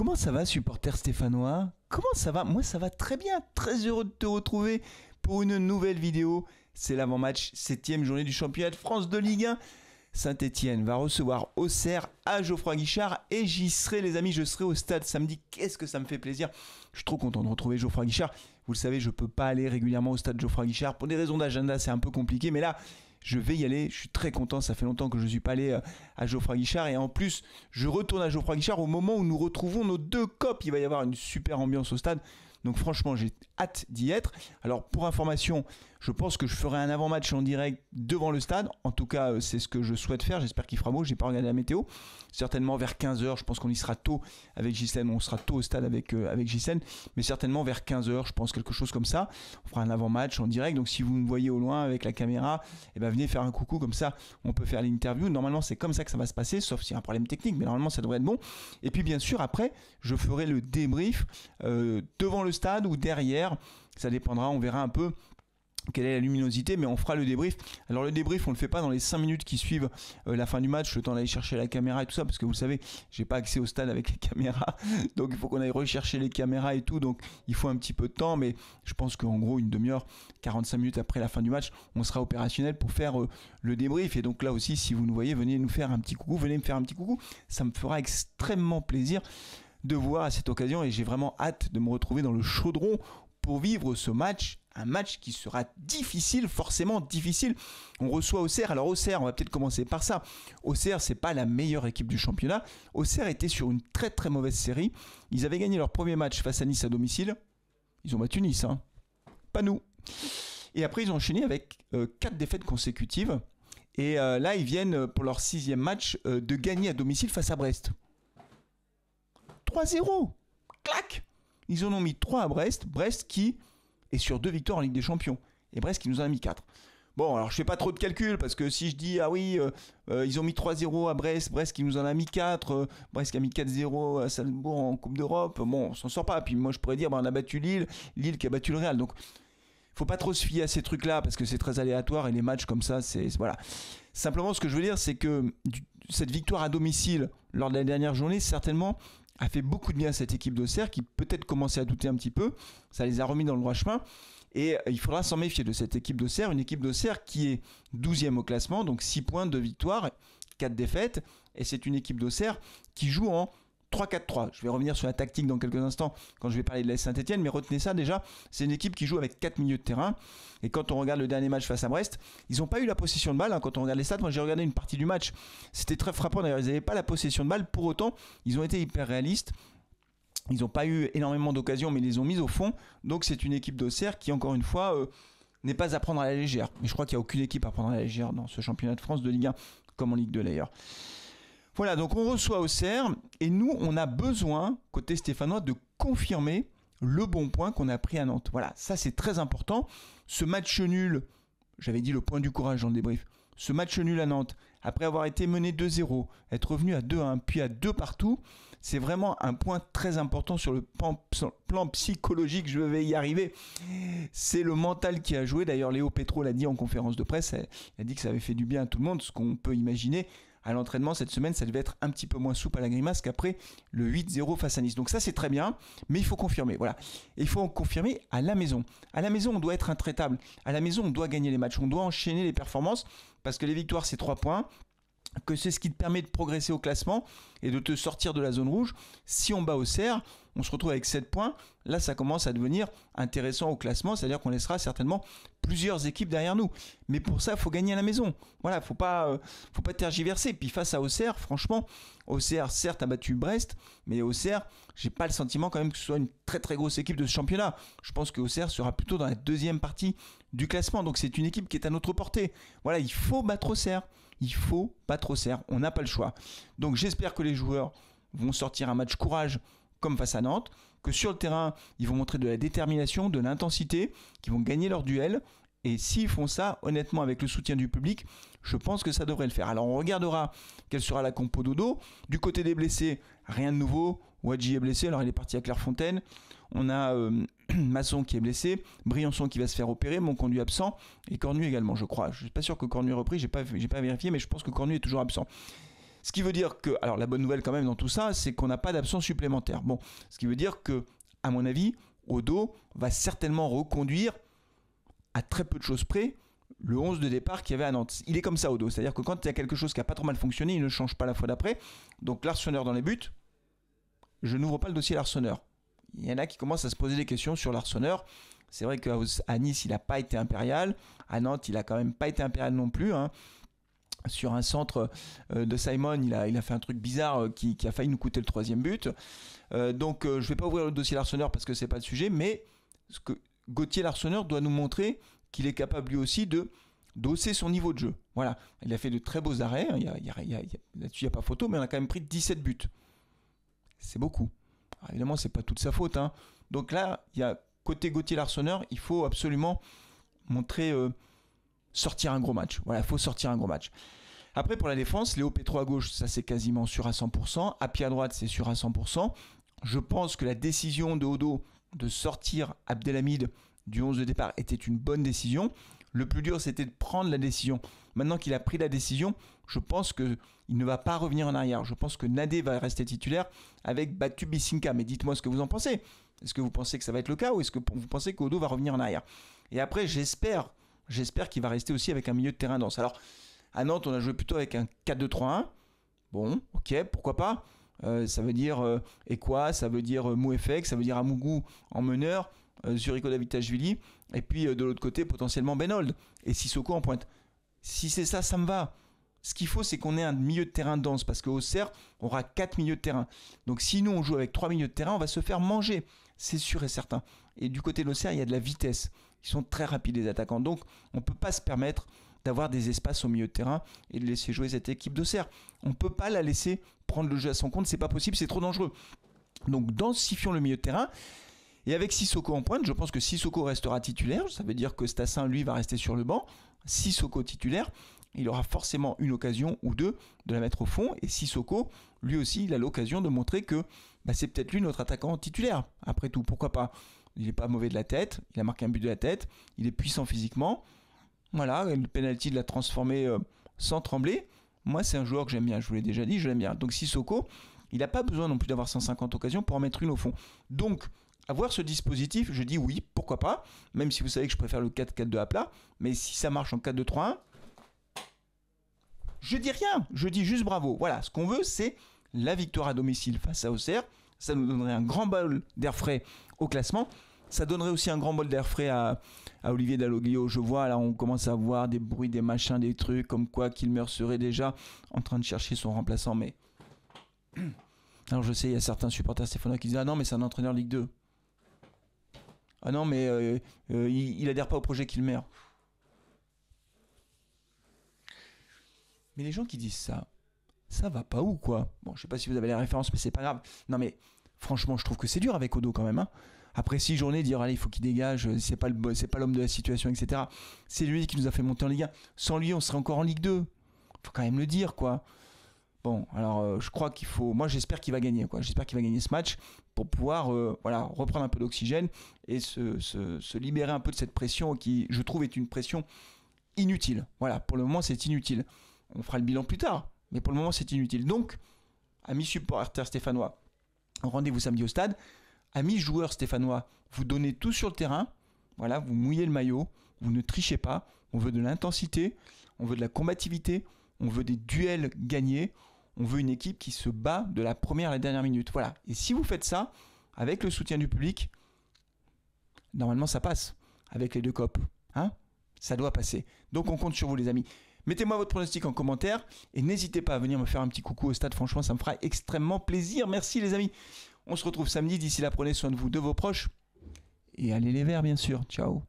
Comment ça va, supporter stéphanois? Comment ça va? Moi, ça va très bien. Très heureux de te retrouver pour une nouvelle vidéo. C'est l'avant-match, 7e journée du championnat de France de Ligue 1. Saint-Etienne va recevoir Auxerre à Geoffroy Guichard et j'y serai, les amis, je serai au stade samedi. Qu'est-ce que ça me fait plaisir. Je suis trop content de retrouver Geoffroy Guichard. Vous le savez, je ne peux pas aller régulièrement au stade Geoffroy Guichard. Pour des raisons d'agenda, c'est un peu compliqué, mais là, je vais y aller. Je suis très content. Ça fait longtemps que je ne suis pas allé à Geoffroy Guichard. Et en plus, je retourne à Geoffroy Guichard au moment où nous retrouvons nos deux copes. Il va y avoir une super ambiance au stade. Donc franchement, j'ai hâte d'y être. Alors pour information, je pense que je ferai un avant-match en direct devant le stade. En tout cas, c'est ce que je souhaite faire. J'espère qu'il fera beau. Je n'ai pas regardé la météo. Certainement vers 15h. Je pense qu'on y sera tôt avec Ghislaine. On sera tôt au stade avec Ghislaine. Mais certainement vers 15h, je pense quelque chose comme ça. On fera un avant-match en direct. Donc si vous me voyez au loin avec la caméra, eh ben, venez faire un coucou. Comme ça, on peut faire l'interview. Normalement, c'est comme ça que ça va se passer. Sauf s'il y a un problème technique. Mais normalement, ça devrait être bon. Et puis bien sûr, après, je ferai le débrief devant le stade ou derrière, ça dépendra, on verra un peu quelle est la luminosité, mais on fera le débrief. Alors le débrief, on le fait pas dans les 5 minutes qui suivent la fin du match, le temps d'aller chercher la caméra et tout ça, parce que vous le savez, j'ai pas accès au stade avec les caméras, donc il faut qu'on aille rechercher les caméras et tout, donc il faut un petit peu de temps, mais je pense qu'en gros une demi-heure, 45 minutes après la fin du match, on sera opérationnel pour faire le débrief. Et donc là aussi, si vous nous voyez, venez nous faire un petit coucou, venez me faire un petit coucou, ça me fera extrêmement plaisir de voir à cette occasion, et j'ai vraiment hâte de me retrouver dans le chaudron pour vivre ce match, un match qui sera difficile, forcément difficile. On reçoit Auxerre. Alors Auxerre, on va peut-être commencer par ça. Auxerre, c'est pas la meilleure équipe du championnat. Auxerre était sur une très très mauvaise série. Ils avaient gagné leur premier match face à Nice à domicile. Ils ont battu Nice, hein. Pas nous. Et après, ils ont enchaîné avec 4 défaites consécutives. Et là, ils viennent pour leur 6e match de gagner à domicile face à Brest. 3-0, clac. Ils en ont mis 3 à Brest. Brest qui est sur 2 victoires en Ligue des Champions. Et Brest qui nous en a mis 4. Bon, alors je fais pas trop de calculs parce que si je dis, ah oui, ils ont mis 3-0 à Brest, Brest qui nous en a mis 4, Brest qui a mis 4-0 à Salzbourg en Coupe d'Europe, bon, on s'en sort pas. Puis moi je pourrais dire, on a battu Lille, Lille qui a battu le Real. Donc faut pas trop se fier à ces trucs-là parce que c'est très aléatoire et les matchs comme ça, c'est voilà. Simplement, ce que je veux dire, c'est que cette victoire à domicile lors de la dernière journée, certainement, a fait beaucoup de bien à cette équipe d'Auxerre qui peut-être commençait à douter un petit peu. Ça les a remis dans le droit chemin. Et il faudra s'en méfier de cette équipe d'Auxerre. Une équipe d'Auxerre qui est 12e au classement, donc 6 points, 2 victoires, 4 défaites. Et c'est une équipe d'Auxerre qui joue en 3-4-3. Je vais revenir sur la tactique dans quelques instants quand je vais parler de la Saint-Etienne, mais retenez ça déjà, c'est une équipe qui joue avec 4 milieux de terrain. Et quand on regarde le dernier match face à Brest, ils n'ont pas eu la possession de balle, hein. Quand on regarde les stats, moi j'ai regardé une partie du match, c'était très frappant d'ailleurs, ils n'avaient pas la possession de balle, pour autant ils ont été hyper réalistes. Ils n'ont pas eu énormément d'occasions, mais ils les ont mises au fond. Donc c'est une équipe d'Auxerre qui, encore une fois, n'est pas à prendre à la légère. Mais je crois qu'il n'y a aucune équipe à prendre à la légère dans ce championnat de France de Ligue 1, comme en Ligue 2 d'ailleurs. Voilà, donc on reçoit Auxerre et nous, on a besoin, côté stéphanois, de confirmer le bon point qu'on a pris à Nantes. Voilà, ça c'est très important. Ce match nul, j'avais dit le point du courage dans le débrief, ce match nul à Nantes, après avoir été mené 2-0, être revenu à 2-1, puis à 2 partout, c'est vraiment un point très important sur le plan psychologique, je vais y arriver. C'est le mental qui a joué, d'ailleurs Léo Petro l'a dit en conférence de presse, il a dit que ça avait fait du bien à tout le monde, ce qu'on peut imaginer. À l'entraînement cette semaine, ça devait être un petit peu moins souple à la grimace qu'après le 8-0 face à Nice. Donc ça c'est très bien, mais il faut confirmer. Voilà. Et il faut confirmer à la maison. À la maison, on doit être intraitable. À la maison, on doit gagner les matchs. On doit enchaîner les performances parce que les victoires, c'est 3 points. Que c'est ce qui te permet de progresser au classement et de te sortir de la zone rouge. Si on bat Auxerre, on se retrouve avec 7 points. Là, ça commence à devenir intéressant au classement, c'est-à-dire qu'on laissera certainement plusieurs équipes derrière nous. Mais pour ça, il faut gagner à la maison. Voilà, faut pas tergiverser. Puis face à Auxerre, franchement, Auxerre, certes, a battu Brest, mais Auxerre, j'ai pas le sentiment quand même que ce soit une très très grosse équipe de ce championnat. Je pense que Auxerre sera plutôt dans la deuxième partie du classement. Donc c'est une équipe qui est à notre portée. Voilà, il faut battre Auxerre. Il faut battre Auxerre. On n'a pas le choix. Donc j'espère que les joueurs vont sortir un match courage comme face à Nantes, que sur le terrain, ils vont montrer de la détermination, de l'intensité, qu'ils vont gagner leur duel. Et s'ils font ça, honnêtement, avec le soutien du public, je pense que ça devrait le faire. Alors on regardera quelle sera la compo dodo. Du côté des blessés, rien de nouveau. Wadji est blessé, alors il est parti à Clairefontaine. On a Masson qui est blessé, Briançon qui va se faire opérer, Monconduit absent, et Cornu également, je crois. Je ne suis pas sûr que Cornu ait repris, j'ai pas vérifié, mais je pense que Cornu est toujours absent. Ce qui veut dire que, alors la bonne nouvelle quand même dans tout ça, c'est qu'on n'a pas d'absence supplémentaire. Bon, ce qui veut dire que, à mon avis, Odo va certainement reconduire à très peu de choses près le 11 de départ qu'il y avait à Nantes. Il est comme ça, Odo, c'est-à-dire que quand il y a quelque chose qui n'a pas trop mal fonctionné, il ne change pas la fois d'après. Donc Larsonneur dans les buts, je n'ouvre pas le dossier Larsonneur. Il y en a qui commencent à se poser des questions sur Larsonneur. C'est vrai qu'à Nice, il n'a pas été impérial. À Nantes, il n'a quand même pas été impérial non plus. Sur un centre de Simon, il a fait un truc bizarre qui a failli nous coûter le 3e but. Donc je ne vais pas ouvrir le dossier Larsonneur parce que ce n'est pas le sujet, mais Gauthier Larsonneur doit nous montrer qu'il est capable lui aussi de d'hausser son niveau de jeu. Voilà, il a fait de très beaux arrêts, là-dessus il n'y a pas photo, mais on a quand même pris 17 buts. C'est beaucoup. Alors, évidemment, ce n'est pas toute sa faute. Donc là, il y a côté Gauthier Larsonneur, il faut absolument montrer, sortir un gros match. Voilà, il faut sortir un gros match. Après, pour la défense, Léo Petro à gauche, ça c'est quasiment sûr à 100%. Appy à droite, c'est sûr à 100%. Je pense que la décision de Odo de sortir Abdelhamid du 11 de départ était une bonne décision. Le plus dur, c'était de prendre la décision. Maintenant qu'il a pris la décision, je pense qu'il ne va pas revenir en arrière. Je pense que Nadé va rester titulaire avec Batu Bissinka. Mais dites-moi ce que vous en pensez. Est-ce que vous pensez que ça va être le cas ou est-ce que vous pensez qu'Odo va revenir en arrière? Et après, j'espère qu'il va rester aussi avec un milieu de terrain dense. Alors, à Nantes, on a joué plutôt avec un 4-2-3-1. Bon, ok, pourquoi pas. Ça veut dire Ekwa, ça veut dire Mouefek, ça veut dire Amougou en meneur, Zuriko Davitashvili, et puis de l'autre côté, potentiellement Benold et Sissoko en pointe. Si c'est ça, ça me va. Ce qu'il faut, c'est qu'on ait un milieu de terrain dense, parce qu'au Auxerre, on aura 4 milieux de terrain. Donc si nous, on joue avec 3 milieux de terrain, on va se faire manger, c'est sûr et certain. Et du côté de l'Auxerre, il y a de la vitesse. Ils sont très rapides, les attaquants. Donc, on ne peut pas se permettre d'avoir des espaces au milieu de terrain et de laisser jouer cette équipe d'Auxerre. On ne peut pas la laisser prendre le jeu à son compte, c'est pas possible, c'est trop dangereux. Donc densifions le milieu de terrain. Et avec Sissoko en pointe, je pense que Sissoko restera titulaire. Ça veut dire que Stassin, lui, va rester sur le banc. Sissoko titulaire, il aura forcément une occasion ou deux de la mettre au fond. Et Sissoko, lui aussi, il a l'occasion de montrer que c'est peut-être lui notre attaquant titulaire. Après tout, pourquoi pas? Il n'est pas mauvais de la tête, il a marqué un but de la tête, il est puissant physiquement. Voilà, le penalty de l'a transformé sans trembler. Moi, c'est un joueur que j'aime bien, je vous l'ai déjà dit, je l'aime bien. Donc Sissoko, il n'a pas besoin non plus d'avoir 150 occasions pour en mettre une au fond. Donc, avoir ce dispositif, je dis oui, pourquoi pas, même si vous savez que je préfère le 4-4-2 à plat, mais si ça marche en 4-2-3-1, je dis rien, je dis juste bravo. Voilà, ce qu'on veut, c'est la victoire à domicile face à Auxerre. Ça nous donnerait un grand bol d'air frais au classement. Ça donnerait aussi un grand bol d'air frais à Olivier Dalloglio. Je vois, là, on commence à voir des bruits, des machins, des trucs, comme quoi Kilmer serait déjà en train de chercher son remplaçant. Mais alors, je sais, il y a certains supporters stéphanois qui disent « Ah non, mais c'est un entraîneur Ligue 2. Ah non, mais il adhère pas au projet Kilmer. » Mais les gens qui disent ça va pas ou quoi? Bon, je sais pas si vous avez la référence, mais c'est pas grave. Non, mais franchement, je trouve que c'est dur avec Odo quand même. Après 6 journées, dire allez, il faut qu'il dégage, c'est pas l'homme de la situation, etc. C'est lui qui nous a fait monter en Ligue 1. Sans lui, on serait encore en Ligue 2. Faut quand même le dire, quoi. Bon, alors je crois qu'il faut. Moi, j'espère qu'il va gagner, quoi. J'espère qu'il va gagner ce match pour pouvoir reprendre un peu d'oxygène et se libérer un peu de cette pression qui, je trouve, est une pression inutile. Voilà, pour le moment, c'est inutile. On fera le bilan plus tard, mais pour le moment, c'est inutile. Donc, amis supporters stéphanois, rendez-vous samedi au stade. Amis joueurs stéphanois, vous donnez tout sur le terrain. Voilà, vous mouillez le maillot, vous ne trichez pas. On veut de l'intensité, on veut de la combativité, on veut des duels gagnés. On veut une équipe qui se bat de la première à la dernière minute. Voilà. Et si vous faites ça, avec le soutien du public, normalement ça passe. Avec les deux copes. Ça doit passer. Donc on compte sur vous les amis. Mettez-moi votre pronostic en commentaire et n'hésitez pas à venir me faire un petit coucou au stade. Franchement, ça me fera extrêmement plaisir. Merci les amis. On se retrouve samedi. D'ici là, prenez soin de vous, de vos proches. Et allez les Verts, bien sûr. Ciao.